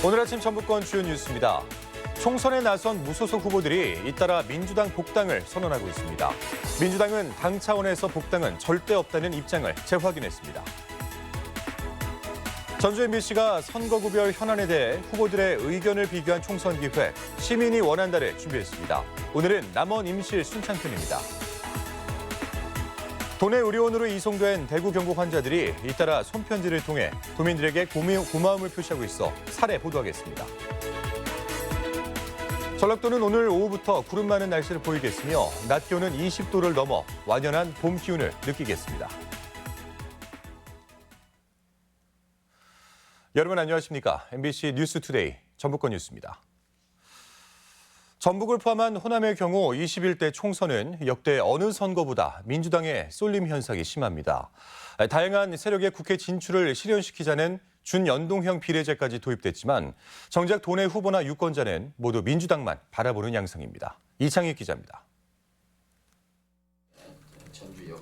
오늘 아침 전북권 주요 뉴스입니다. 총선에 나선 무소속 후보들이 잇따라 민주당 복당을 선언하고 있습니다. 민주당은 당 차원에서 복당은 절대 없다는 입장을 재확인했습니다. 전주 MBC가 선거구별 현안에 대해 후보들의 의견을 비교한 총선 기획 시민이 원한다를 준비했습니다. 오늘은 남원 임실 순창편입니다. 도내 의료원으로 이송된 대구 경북 환자들이 잇따라 손편지를 통해 도민들에게 고마움을 표시하고 있어 사례 보도하겠습니다. 전라도는 오늘 오후부터 구름 많은 날씨를 보이겠으며 낮 기온은 20도를 넘어 완연한 봄 기운을 느끼겠습니다. 여러분 안녕하십니까? MBC 뉴스투데이 전북권 뉴스입니다. 전북을 포함한 호남의 경우 21대 총선은 역대 어느 선거보다 민주당의 쏠림 현상이 심합니다. 다양한 세력의 국회 진출을 실현시키자는 준연동형 비례제까지 도입됐지만 정작 도내 후보나 유권자는 모두 민주당만 바라보는 양상입니다. 이창익 기자입니다.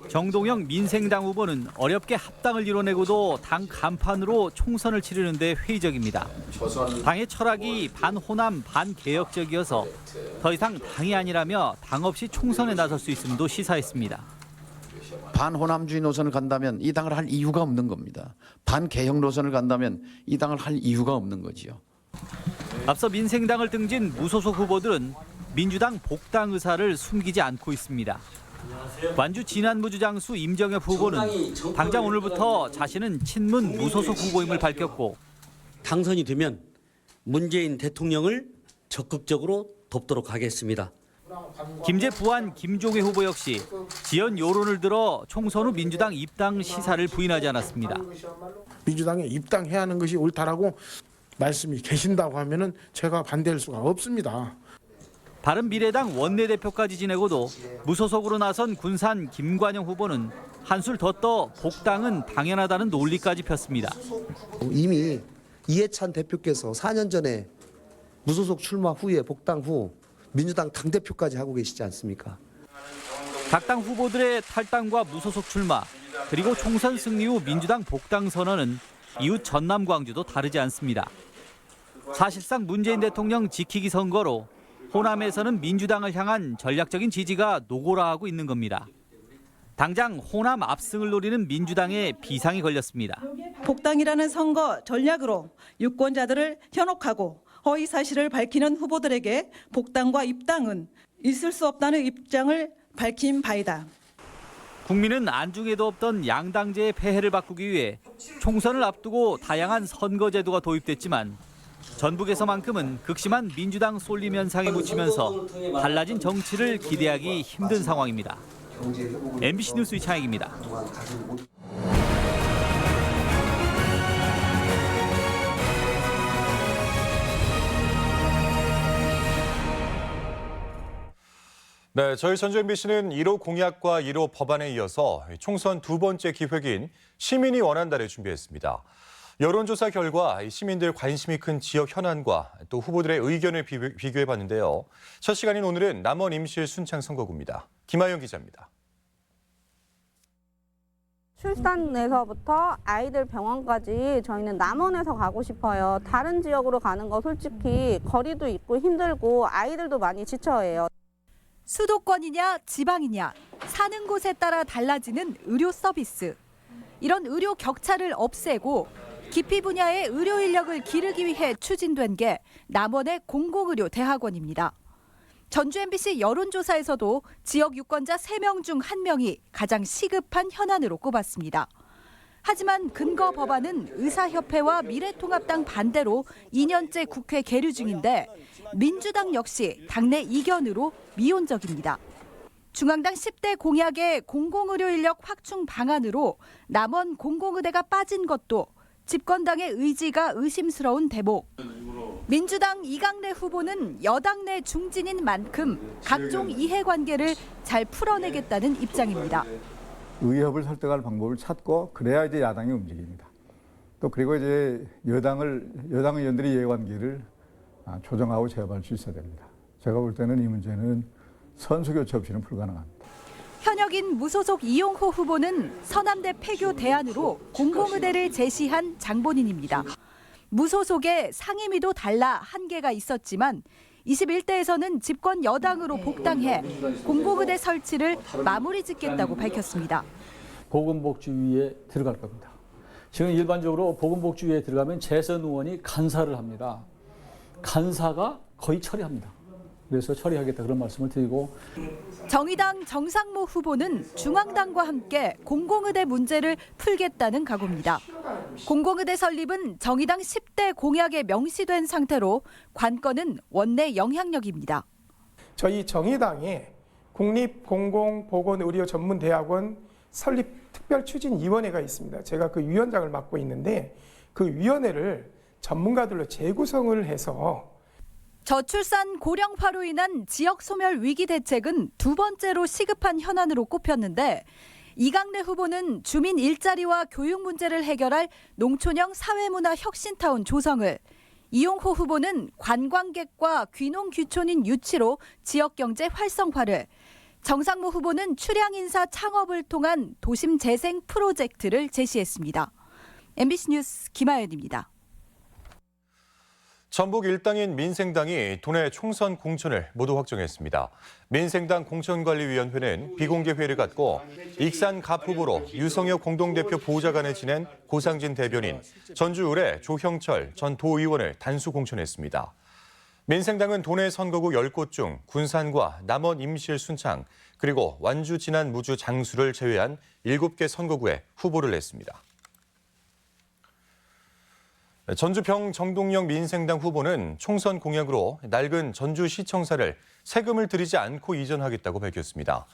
정동영 민생당 후보는 어렵게 합당을 이뤄내고도 당 간판으로 총선을 치르는 데 회의적입니다. 당의 철학이 반호남 반개혁적이어서 더 이상 당이 아니라며 당 없이 총선에 나설 수 있음도 시사했습니다. 반호남주의 노선을 간다면 이 당을 할 이유가 없는 겁니다. 반개혁 노선을 간다면 이 당을 할 이유가 없는 거지요. 앞서 민생당을 등진 무소속 후보들은 민주당 복당 의사를 숨기지 않고 있습니다. 완주 진안무주장수 임정엽 후보는 당장 오늘부터 자신은 친문 무소속 후보임을 밝혔고 당선이 되면 문재인 대통령을 적극적으로 돕도록 하겠습니다. 김제 부안 김종회 후보 역시 지연 여론을 들어 총선 후 민주당 입당 시사를 부인하지 않았습니다. 민주당에 입당해야 하는 것이 옳다라고 말씀이 계신다고 하면은 제가 반대할 수가 없습니다. 바른미래당 원내대표까지 지내고도 무소속으로 나선 군산 김관영 후보는 한술 더 떠 복당은 당연하다는 논리까지 폈습니다. 이미 이해찬 대표께서 4년 전에 무소속 출마 후에 복당 후 민주당 당대표까지 하고 계시지 않습니까? 각 당 후보들의 탈당과 무소속 출마 그리고 총선 승리 후 민주당 복당 선언은 이웃 전남 광주도 다르지 않습니다. 사실상 문재인 대통령 지키기 선거로 호남에서는 민주당을 향한 전략적인 지지가 노골화하고 있는 겁니다. 당장 호남 압승을 노리는 민주당에 비상이 걸렸습니다. 복당이라는 선거 전략으로 유권자들을 현혹하고 허위 사실을 밝히는 후보들에게 복당과 입당은 있을 수 없다는 입장을 밝힌 바이다. 국민은 안중에도 없던 양당제의 폐해를 바꾸기 위해 총선을 앞두고 다양한 선거제도가 도입됐지만 전북에서만큼은 극심한 민주당 쏠림 현상이 묻히면서 달라진 정치를 기대하기 힘든 상황입니다. MBC 뉴스 이창익입니다. 네, 저희 전주 MBC는 1호 공약과 1호 법안에 이어서 총선 두 번째 기획인 시민이 원한다를 준비했습니다. 여론조사 결과 시민들 관심이 큰 지역 현안과 또 후보들의 의견을 비교해봤는데요. 첫 시간인 오늘은 남원 임실 순창 선거구입니다. 김하영 기자입니다. 출산에서부터 아이들 병원까지 저희는 남원에서 가고 싶어요. 다른 지역으로 가는 거 솔직히 거리도 있고 힘들고 아이들도 많이 지쳐해요. 수도권이냐 지방이냐 사는 곳에 따라 달라지는 의료 서비스. 이런 의료 격차를 없애고 기피 분야의 의료 인력을 기르기 위해 추진된 게 남원의 공공의료 대학원입니다. 전주 MBC 여론조사에서도 지역 유권자 3명 중 1명이 가장 시급한 현안으로 꼽았습니다. 하지만 근거 법안은 의사협회와 미래통합당 반대로 2년째 국회 계류 중인데 민주당 역시 당내 이견으로 미온적입니다. 중앙당 10대 공약의 공공의료 인력 확충 방안으로 남원 공공의대가 빠진 것도 집권당의 의지가 의심스러운 대목. 민주당 이강래 후보는 여당 내 중진인 만큼 각종 이해관계를 잘 풀어내겠다는 입장입니다. 의협을 설득할 방법을 찾고 그래야 이제 야당이 움직입니다. 또 그리고 이제 여당 의원들의 이해관계를 조정하고 제압할 수 있어야 됩니다. 제가 볼 때는 이 문제는 선수교체 없이는 불가능합니다. 현역인 무소속 이용호 후보는 서남대 폐교 대안으로 공공의대를 제시한 장본인입니다. 무소속의 상임위도 달라 한계가 있었지만 21대에서는 집권 여당으로 복당해 공공의대 설치를 마무리 짓겠다고 밝혔습니다. 보건복지위에 들어갈 겁니다. 지금 일반적으로 보건복지위에 들어가면 재선 의원이 간사를 합니다. 간사가 거의 처리합니다. 그래서 처리하겠다 그런 말씀을 드리고, 정의당 정상모 후보는 중앙당과 함께 공공의대 문제를 풀겠다는 각오입니다. 공공의대 설립은 정의당 10대 공약에 명시된 상태로 관건은 원내 영향력입니다. 저희 정의당에 국립공공보건의료전문대학원 설립 특별추진위원회가 있습니다. 제가 그 위원장을 맡고 있는데 그 위원회를 전문가들로 재구성을 해서 저출산 고령화로 인한 지역 소멸 위기 대책은 두 번째로 시급한 현안으로 꼽혔는데 이강래 후보는 주민 일자리와 교육 문제를 해결할 농촌형 사회문화 혁신타운 조성을, 이용호 후보는 관광객과 귀농 귀촌인 유치로 지역 경제 활성화를, 정상모 후보는 출향 인사 창업을 통한 도심 재생 프로젝트를 제시했습니다. MBC 뉴스 김하연입니다. 전북 1당인 민생당이 도내 총선 공천을 모두 확정했습니다. 민생당 공천관리위원회는 비공개 회의를 갖고 익산 갑 후보로 유성혁 공동대표 보좌관을 지낸 고상진 대변인, 전주 의뢰 조형철 전 도의원을 단수 공천했습니다. 민생당은 도내 선거구 10곳 중 군산과 남원 임실 순창, 그리고 완주 진안 무주 장수를 제외한 7개 선거구에 후보를 냈습니다. 전주평 정동영 민생당 후보는 총선 공약으로 낡은 전주시청사를 세금을 들이지 않고 이전하겠다고 밝혔습니다.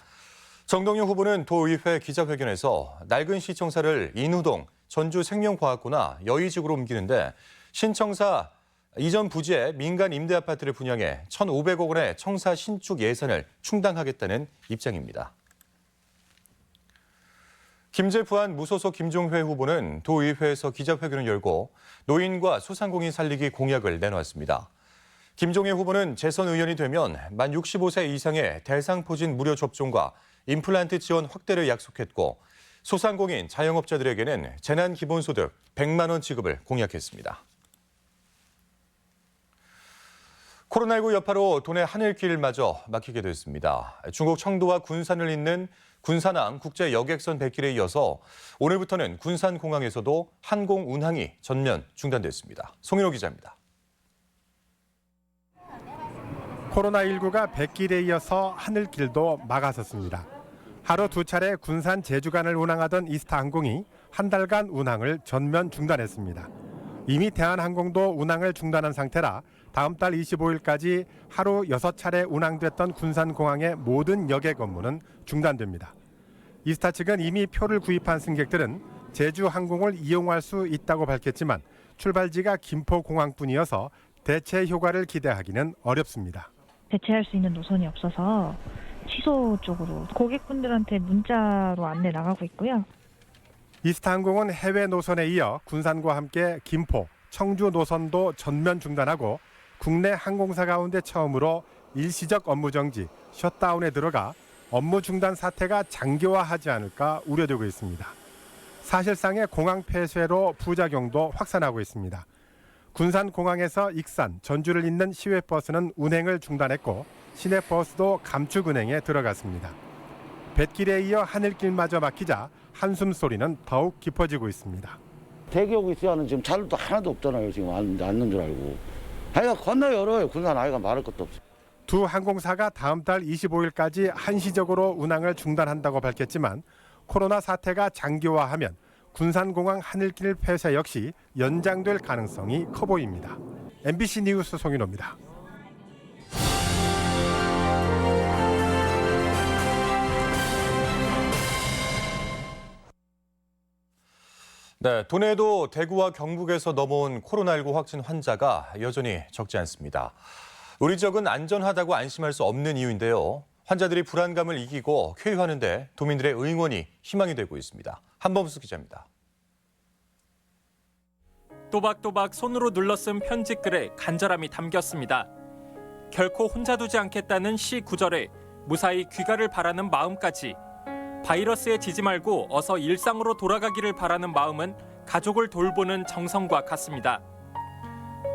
정동영 후보는 도의회 기자회견에서 낡은 시청사를 인후동 전주생명과학고나 여의지구로 옮기는데 신청사 이전 부지에 민간 임대아파트를 분양해 1,500억 원의 청사 신축 예산을 충당하겠다는 입장입니다. 김제부안 무소속 김종회 후보는 도의회에서 기자회견을 열고 노인과 소상공인 살리기 공약을 내놓았습니다. 김종회 후보는 재선 의원이 되면 만 65세 이상의 대상포진 무료 접종과 임플란트 지원 확대를 약속했고 소상공인 자영업자들에게는 재난기본소득 100만 원 지급을 공약했습니다. 코로나19 여파로 도내 하늘길마저 막히게 됐습니다. 중국 청도와 군산을 잇는 군산항 국제여객선 뱃길에 이어서 오늘부터는 군산공항에서도 항공 운항이 전면 중단됐습니다. 송인호 기자입니다. 코로나19가 뱃길에 이어서 하늘길도 막아섰습니다. 하루 두 차례 군산 제주 간을 운항하던 이스타항공이 한 달간 운항을 전면 중단했습니다. 이미 대한항공도 운항을 중단한 상태라 다음 달 25일까지 하루 6차례 운항됐던 군산공항의 모든 여객 업무는 중단됩니다. 이스타 측은 이미 표를 구입한 승객들은 제주항공을 이용할 수 있다고 밝혔지만 출발지가 김포공항뿐이어서 대체 효과를 기대하기는 어렵습니다. 대체할 수 있는 노선이 없어서 취소 쪽으로 고객분들한테 문자로 안내 나가고 있고요. 이스타항공은 해외 노선에 이어 군산과 함께 김포, 청주 노선도 전면 중단하고 국내 항공사 가운데 처음으로 일시적 업무 정지, 셧다운에 들어가 업무 중단 사태가 장기화하지 않을까 우려되고 있습니다. 사실상의 공항 폐쇄로 부작용도 확산하고 있습니다. 군산공항에서 익산, 전주를 잇는 시외버스는 운행을 중단했고 시내버스도 감축 운행에 들어갔습니다. 뱃길에 이어 하늘길마저 막히자 한숨 소리는 더욱 깊어지고 있습니다. 대기하고 있어야 하는 지금 자료도 하나도 없잖아요. 지금 앉는 줄 알고. 아이가 건너 열어요. 군산 아이가 말할 것도 없어. 두 항공사가 다음 달 25일까지 한시적으로 운항을 중단한다고 밝혔지만 코로나 사태가 장기화하면 군산공항 하늘길 폐쇄 역시 연장될 가능성이 커 보입니다. MBC 뉴스 송인호입니다. 네, 도내에도 대구와 경북에서 넘어온 코로나19 확진 환자가 여전히 적지 않습니다. 우리 지역은 안전하다고 안심할 수 없는 이유인데요. 환자들이 불안감을 이기고 쾌유하는 데 도민들의 응원이 희망이 되고 있습니다. 한범수 기자입니다. 또박또박 손으로 눌러쓴 편지글에 간절함이 담겼습니다. 결코 혼자 두지 않겠다는 시 구절에 무사히 귀가를 바라는 마음까지, 바이러스에 지지 말고 어서 일상으로 돌아가기를 바라는 마음은 가족을 돌보는 정성과 같습니다.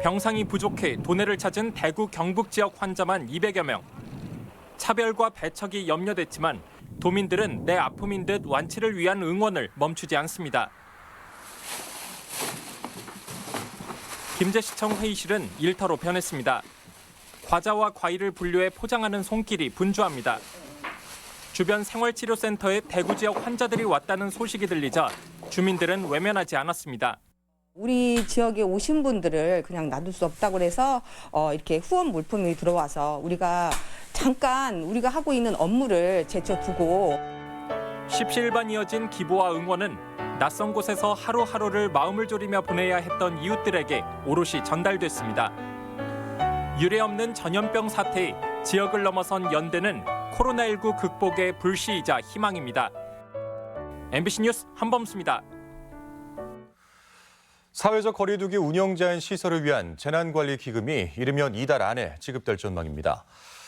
병상이 부족해 도내를 찾은 대구 경북 지역 환자만 200여 명. 차별과 배척이 염려됐지만 도민들은 내 아픔인 듯 완치를 위한 응원을 멈추지 않습니다. 김제시청 회의실은 일터로 변했습니다. 과자와 과일을 분류해 포장하는 손길이 분주합니다. 주변 생활치료센터에 대구 지역 환자들이 왔다는 소식이 들리자 주민들은 외면하지 않았습니다. 우리 지역에 오신 분들을 그냥 놔둘 수 없다고 해서 이렇게 후원 물품이 들어와서 우리가 잠깐 우리가 하고 있는 업무를 제쳐두고 십시일반 이어진 기부와 응원은 낯선 곳에서 하루하루를 마음을 졸이며 보내야 했던 이웃들에게 오롯이 전달됐습니다. 유례없는 전염병 사태에 지역을 넘어선 연대는 코로나19 극복의 불씨이자 희망입니다. MBC 뉴스 한범수입니다. 사회적 거리두기 운영 제한 시설을 위한 재난관리기금이 이르면 이달 안에 지급될 전망입니다.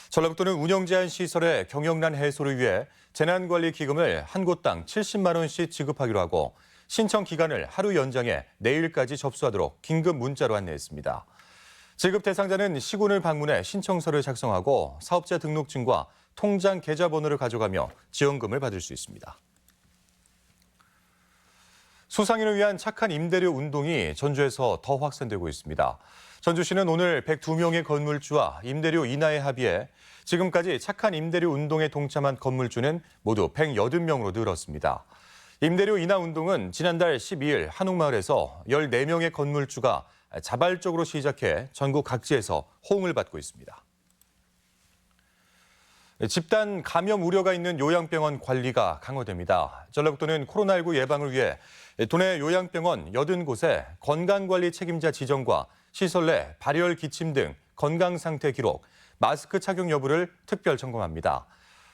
전라북도는 운영 제한 시설의 경영난 해소를 위해 재난관리기금을 한 곳당 70만 원씩 지급하기로 하고 신청 기간을 하루 연장해 내일까지 접수하도록 긴급 문자로 안내했습니다. 지급 대상자는 시군을 방문해 신청서를 작성하고 사업자 등록증과 통장 계좌번호를 가져가며 지원금을 받을 수 있습니다. 소상인을 위한 착한 임대료 운동이 전주에서 더 확산되고 있습니다. 전주시는 오늘 102명의 건물주와 임대료 인하에 합의해 지금까지 착한 임대료 운동에 동참한 건물주는 모두 180명으로 늘었습니다. 임대료 인하 운동은 지난달 12일 한옥마을에서 14명의 건물주가 자발적으로 시작해 전국 각지에서 호응을 받고 있습니다. 집단 감염 우려가 있는 요양병원 관리가 강화됩니다. 전라북도는 코로나19 예방을 위해 도내 요양병원 80곳에 건강관리 책임자 지정과 시설 내 발열 기침 등 건강상태 기록, 마스크 착용 여부를 특별 점검합니다.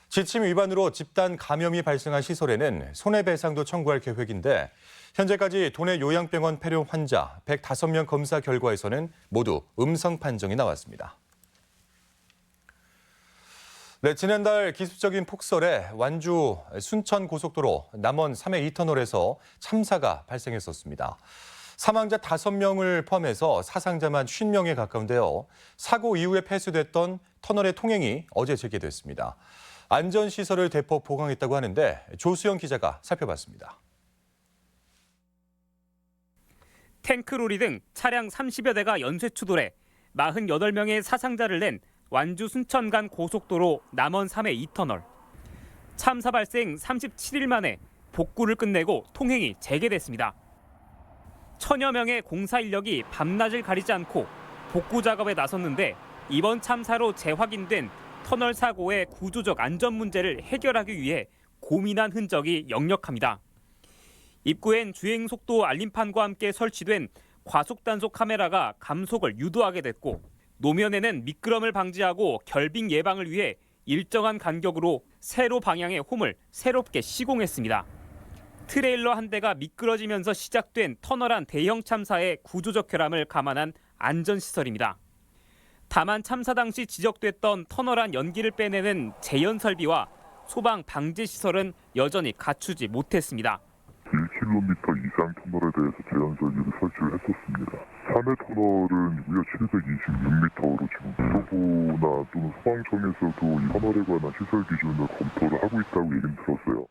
지침 위반으로 집단 감염이 발생한 시설에는 손해배상도 청구할 계획인데 현재까지 도내 요양병원 폐렴 환자 105명 검사 결과에서는 모두 음성 판정이 나왔습니다. 네, 지난달 기습적인 폭설에 완주 순천 고속도로 남원 3회 2터널에서 참사가 발생했었습니다. 사망자 5명을 포함해서 사상자만 50명에 가까운데요. 사고 이후에 폐쇄됐던 터널의 통행이 어제 재개됐습니다. 안전시설을 대폭 보강했다고 하는데 조수영 기자가 살펴봤습니다. 탱크로리 등 차량 30여 대가 연쇄 추돌해 48명의 사상자를 낸 완주 순천 간 고속도로 남원 3회 2터널. 참사 발생 37일 만에 복구를 끝내고 통행이 재개됐습니다. 천여 명의 공사 인력이 밤낮을 가리지 않고 복구 작업에 나섰는데 이번 참사로 재확인된 터널 사고의 구조적 안전 문제를 해결하기 위해 고민한 흔적이 역력합니다. 입구엔 주행 속도 알림판과 함께 설치된 과속 단속 카메라가 감속을 유도하게 됐고 노면에는 미끄럼을 방지하고 결빙 예방을 위해 일정한 간격으로 세로 방향의 홈을 새롭게 시공했습니다. 트레일러 한 대가 미끄러지면서 시작된 터널 안 대형 참사의 구조적 결함을 감안한 안전시설입니다. 다만 참사 당시 지적됐던 터널 안 연기를 빼내는 제연 설비와 소방 방지 시설은 여전히 갖추지 못했습니다. 1km 이상 터널에 대해서 제한 설비를 설치를 했었습니다. 3회 터널은 무려 726m로 지금 국토부나 또는 소방청에서도 이 터널에 관한 시설 기준을 검토를 하고 있다고 얘기는 들었어요.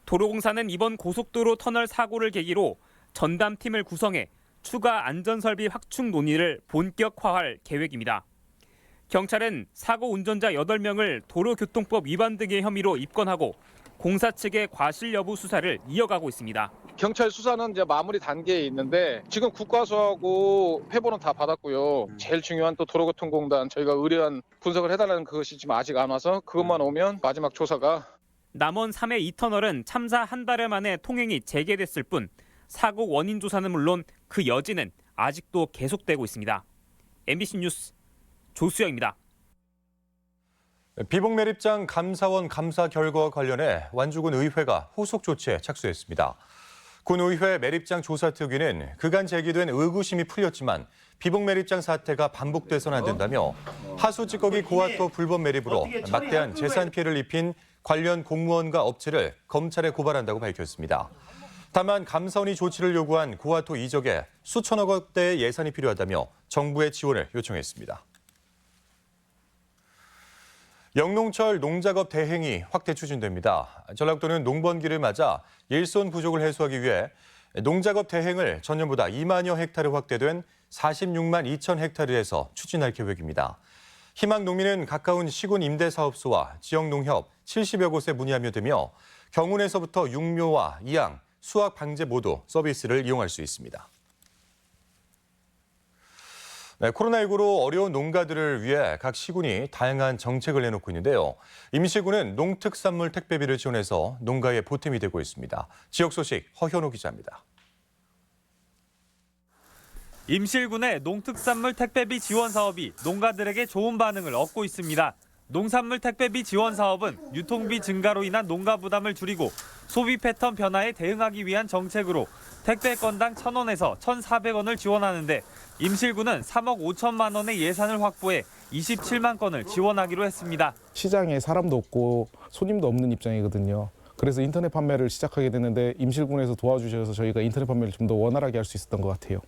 도로공사는 이번 고속도로 터널 사고를 계기로 전담팀을 구성해 추가 안전설비 확충 논의를 본격화할 계획입니다. 경찰은 사고 운전자 8명을 도로교통법 위반 등의 혐의로 입건하고 공사 측의 과실 여부 수사를 이어가고 있습니다. 경찰 수사는 이제 마무리 단계에 있는데 지금 국과수하고 회보는 다 받았고요. 제일 중요한 또 도로교통공단 저희가 의뢰한 분석을 해달라는 그것이 지금 아직 안 와서 그것만 오면 마지막 조사가. 남원 3회 2터널은 참사 한 달 만에 통행이 재개됐을 뿐 사고 원인 조사는 물론 그 여지는 아직도 계속되고 있습니다. MBC 뉴스 조수영입니다. 비봉매립장 감사원 감사 결과와 관련해 완주군 의회가 후속 조치에 착수했습니다. 군의회 매립장 조사특위는 그간 제기된 의구심이 풀렸지만 비봉매립장 사태가 반복돼서는 안 된다며 하수 찌꺼기 고압도 불법 매립으로 막대한 재산 피해를 입힌 관련 공무원과 업체를 검찰에 고발한다고 밝혔습니다. 다만 감사원이 조치를 요구한 고아토 이적에 수천억 원대의 예산이 필요하다며 정부의 지원을 요청했습니다. 영농철 농작업 대행이 확대 추진됩니다. 전라북도는 농번기를 맞아 일손 부족을 해소하기 위해 농작업 대행을 전년보다 2만여 헥타르 확대된 46만 2천 헥타르에서 추진할 계획입니다. 희망 농민은 가까운 시군 임대사업소와 지역농협 70여 곳에 문의하며 되며 경운에서부터 육묘와 이양, 수확 방제 모두 서비스를 이용할 수 있습니다. 네, 코로나19로 어려운 농가들을 위해 각 시군이 다양한 정책을 내놓고 있는데요. 임실군은 농특산물 택배비를 지원해서 농가에 보탬이 되고 있습니다. 지역 소식 허현우 기자입니다. 임실군의 농특산물 택배비 지원 사업이 농가들에게 좋은 반응을 얻고 있습니다. 농산물 택배비 지원 사업은 유통비 증가로 인한 농가 부담을 줄이고 소비 패턴 변화에 대응하기 위한 정책으로 택배 건당 1,000원에서 1,400원을 지원하는데 임실군은 3억 5천만 원의 예산을 확보해 27만 건을 지원하기로 했습니다. 시장에 사람도 없고 손님도 없는 입장이거든요. 그래서 인터넷 판매를 시작하게 됐는데 임실군에서 도와주셔서 저희가 인터넷 판매를 좀 더 원활하게 할 수 있었던 것 같아요.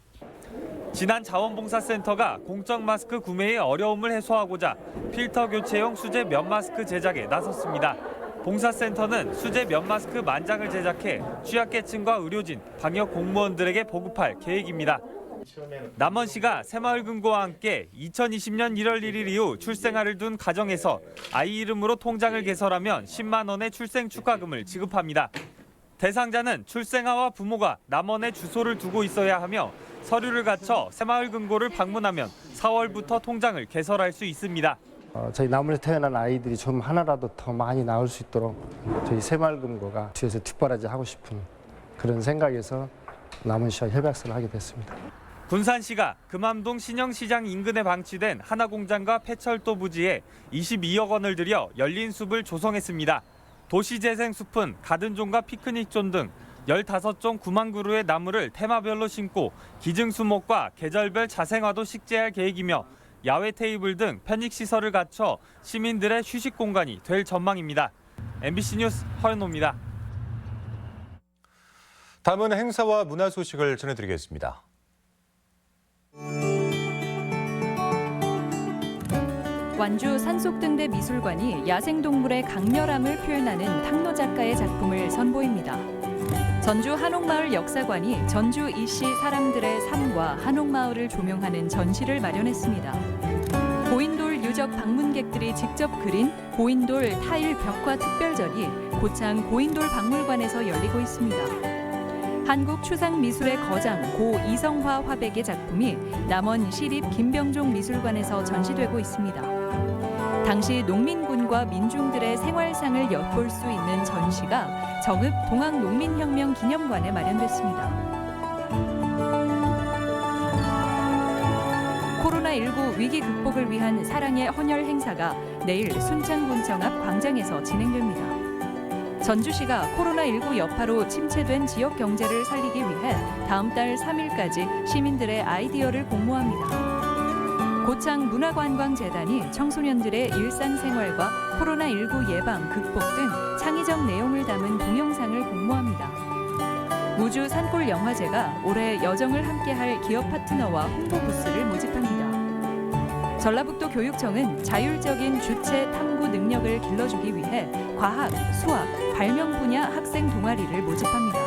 지난 자원봉사센터가 공적 마스크 구매의 어려움을 해소하고자 필터 교체용 수제 면 마스크 제작에 나섰습니다. 봉사센터는 수제 면 마스크 10,000장을 제작해 취약계층과 의료진, 방역 공무원들에게 보급할 계획입니다. 남원시가 새마을금고와 함께 2020년 1월 1일 이후 출생아를 둔 가정에서 아이 이름으로 통장을 개설하면 10만 원의 출생 축하금을 지급합니다. 대상자는 출생아와 부모가 남원에 주소를 두고 있어야 하며 서류를 갖춰 새마을금고를 방문하면 4월부터 통장을 개설할 수 있습니다. 저희 남원에서 태어난 아이들이 좀 하나라도 더 많이 나올 수 있도록 저희 새마을금고가 뒤에서 뒷바라지 하고 싶은 그런 생각에서 남원시와 협약서를 하게 됐습니다. 군산시가 금암동 신영시장 인근에 방치된 하나공장과 폐철도 부지에 22억 원을 들여 열린 숲을 조성했습니다. 도시재생숲은 가든존과 피크닉존 등 15종 9만 그루의 나무를 테마별로 심고 기증수목과 계절별 자생화도 식재할 계획이며 야외 테이블 등 편익시설을 갖춰 시민들의 휴식 공간이 될 전망입니다. MBC 뉴스 허연호입니다. 다음은 행사와 문화 소식을 전해드리겠습니다. 완주 산속등대 미술관이 야생동물의 강렬함을 표현하는 탕노 작가의 작품을 선보입니다. 전주 한옥마을 역사관이 전주 이씨 사람들의 삶과 한옥마을을 조명하는 전시를 마련했습니다. 고인돌 유적 방문객들이 직접 그린 고인돌 타일 벽화 특별전이 고창 고인돌 박물관에서 열리고 있습니다. 한국 추상미술의 거장 고 이성화 화백의 작품이 남원 시립 김병종 미술관에서 전시되고 있습니다. 당시 농민군과 민중들의 생활상을 엿볼 수 있는 전시가 정읍 동학농민혁명 기념관에 마련됐습니다. 코로나19 위기 극복을 위한 사랑의 헌혈 행사가 내일 순창군청 앞 광장에서 진행됩니다. 전주시가 코로나19 여파로 침체된 지역 경제를 살리기 위해 다음 달 3일까지 시민들의 아이디어를 공모합니다. 고창 문화관광재단이 청소년들의 일상생활과 코로나19 예방, 극복 등 창의적 내용을 담은 동영상을 공모합니다. 무주 산골 영화제가 올해 여정을 함께할 기업 파트너와 홍보 부스를 모집합니다. 전라북도 교육청은 자율적인 주체 탐구 능력을 길러주기 위해 과학, 수학, 발명 분야 학생 동아리를 모집합니다.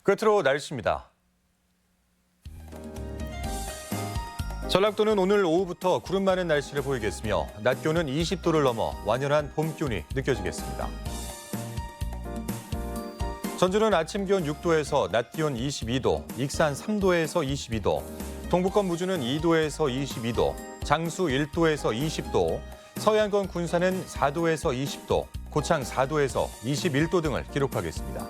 끝으로 날씨입니다. 전라북도는 오늘 오후부터 구름 많은 날씨를 보이겠으며 낮 기온은 20도를 넘어 완연한 봄 기온이 느껴지겠습니다. 전주는 아침 기온 6도에서 낮 기온 22도, 익산 3도에서 22도, 동북권 무주는 2도에서 22도, 장수 1도에서 20도, 서해안권 군산은 4도에서 20도, 고창 4도에서 21도 등을 기록하겠습니다.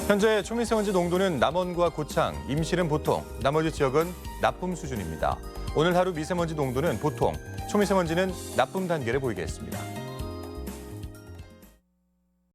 현재 초미세먼지 농도는 남원과 고창, 임실은 보통, 나머지 지역은 나쁨 수준입니다. 오늘 하루 미세먼지 농도는 보통, 초미세먼지는 나쁨 단계를 보이겠습니다.